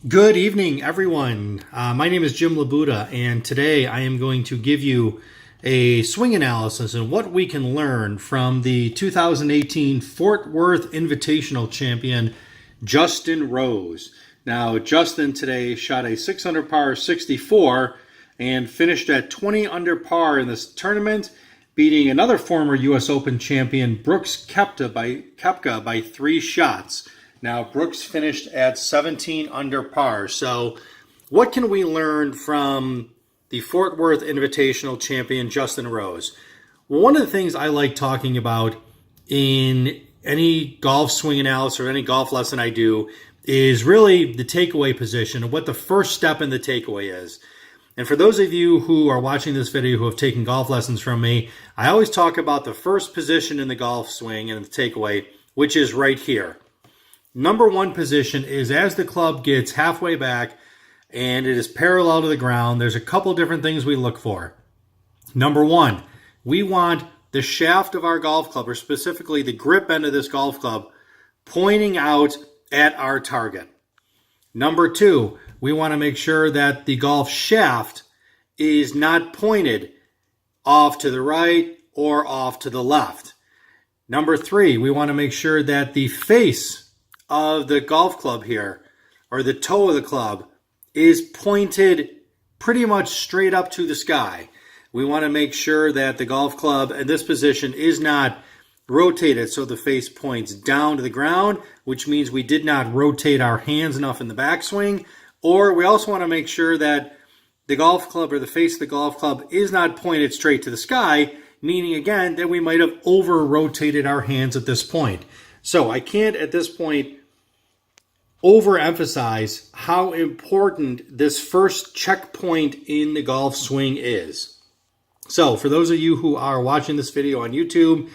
Good evening, everyone. My name is Jim LaBuda, and today I am going to give you a swing analysis and what we can learn from the 2018 Fort Worth Invitational champion, Justin Rose. Now, Justin today shot a 6 under par 64 and finished at 20 under par in this tournament, beating another former U.S. Open champion, Brooks Koepka by 3 shots. Now, Brooks finished at 17 under par. So what can we learn from the Fort Worth Invitational champion, Justin Rose? Well, one of the things I like talking about in any golf swing analysis or any golf lesson I do is really the takeaway position and what the first step in the takeaway is. And for those of you who are watching this video who have taken golf lessons from me, I always talk about the first position in the golf swing and the takeaway, which is right here. Number one position is as the club gets halfway back and it is parallel to the ground. There's a couple different things we look for. Number one, we want the shaft of our golf club, or specifically the grip end of this golf club, pointing out at our target. Number two, we want to make sure that the golf shaft is not pointed off to the right or off to the left. Number three, we want to make sure that the face of the golf club here, or the toe of the club, is pointed pretty much straight up to the sky. We want to make sure that the golf club in this position is not rotated so the face points down to the ground, which means we did not rotate our hands enough in the backswing. Or we also want to make sure that the golf club or the face of the golf club is not pointed straight to the sky, meaning again that we might have over-rotated our hands at this point. So I can't at this point overemphasize how important this first checkpoint in the golf swing is. So for those of you who are watching this video on YouTube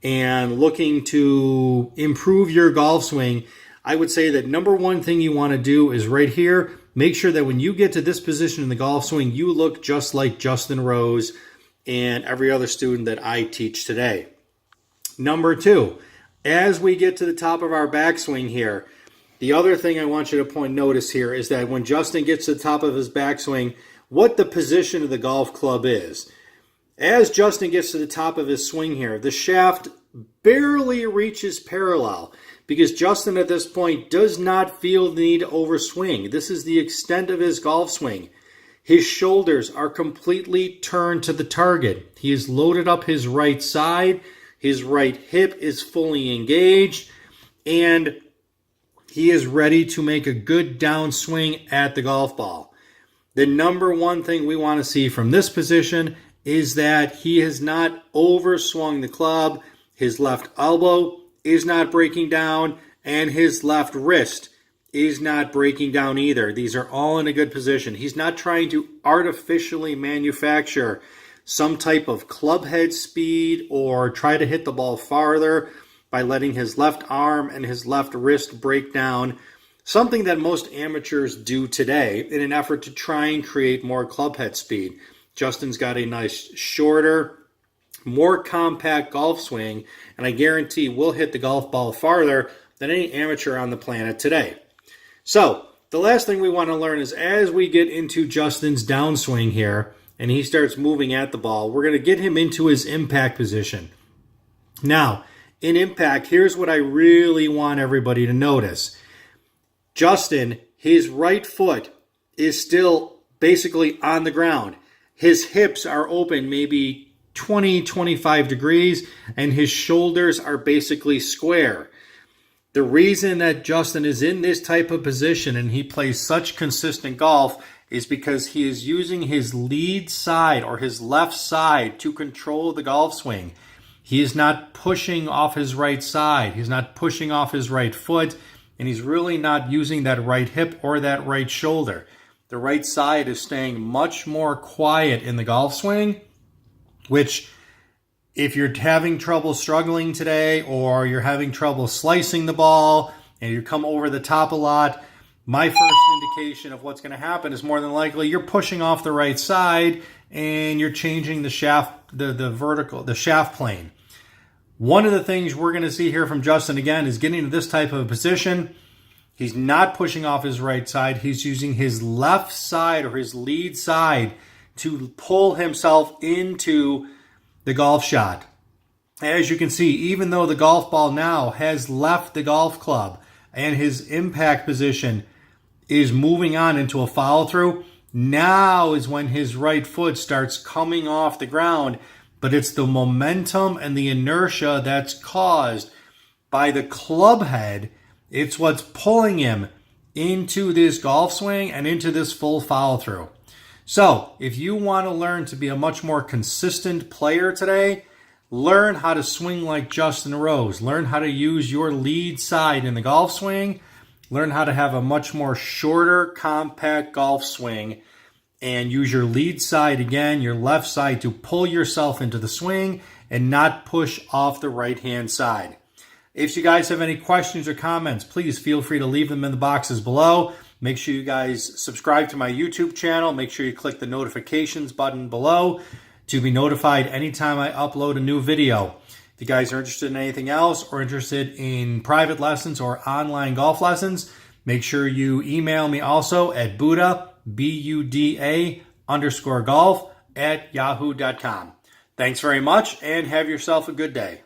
and looking to improve your golf swing, I would say that number one thing you want to do is right here, make sure that when you get to this position in the golf swing, you look just like Justin Rose and every other student that I teach today. Number two, as we get to the top of our backswing here, the other thing I want you to notice here is that when Justin gets to the top of his backswing, what the position of the golf club is. As Justin gets to the top of his swing here, the shaft barely reaches parallel because Justin at this point does not feel the need to overswing. This is the extent of his golf swing. His shoulders are completely turned to the target. He has loaded up his right side. His right hip is fully engaged, and he is ready to make a good downswing at the golf ball. The number one thing we want to see from this position is that he has not overswung the club. His left elbow is not breaking down, and his left wrist is not breaking down either. These are all in a good position. He's not trying to artificially manufacture some type of club head speed or try to hit the ball farther by letting his left arm and his left wrist break down, something that most amateurs do today in an effort to try and create more club head speed. Justin's got a nice, shorter, more compact golf swing, and I guarantee we'll hit the golf ball farther than any amateur on the planet today. So, the last thing we want to learn is as we get into Justin's downswing here, and he starts moving at the ball, we're going to get him into his impact position. Now, in impact, here's what I really want everybody to notice. Justin, his right foot is still basically on the ground. His hips are open maybe 20-25 degrees, and his shoulders are basically square. The reason that Justin is in this type of position and he plays such consistent golf is because he is using his lead side or his left side to control the golf swing. He is not pushing off his right side. He's not pushing off his right foot, and he's really not using that right hip or that right shoulder. The right side is staying much more quiet in the golf swing, which if you're having trouble struggling today or you're having trouble slicing the ball and you come over the top a lot, my first indication of what's going to happen is more than likely you're pushing off the right side and you're changing the shaft, the shaft plane. One of the things we're going to see here from Justin again is getting to this type of a position. He's not pushing off his right side. He's using his left side or his lead side to pull himself into the golf shot. As you can see, even though the golf ball now has left the golf club and his impact position is moving on into a follow through, now is when his right foot starts coming off the ground, but it's the momentum and the inertia that's caused by the club head. It's what's pulling him into this golf swing and into this full follow through. So if you want to learn to be a much more consistent player today, learn how to swing like Justin Rose. Learn how to use your lead side in the golf swing. Learn how to have a much more shorter, compact golf swing and use your lead side again, your left side, to pull yourself into the swing and not push off the right-hand side. If you guys have any questions or comments, please feel free to leave them in the boxes below. Make sure you guys subscribe to my YouTube channel. Make sure you click the notifications button below to be notified anytime I upload a new video. If you guys are interested in anything else or interested in private lessons or online golf lessons, make sure you email me also at Buda, BUDA_golf @yahoo.com. Thanks very much and have yourself a good day.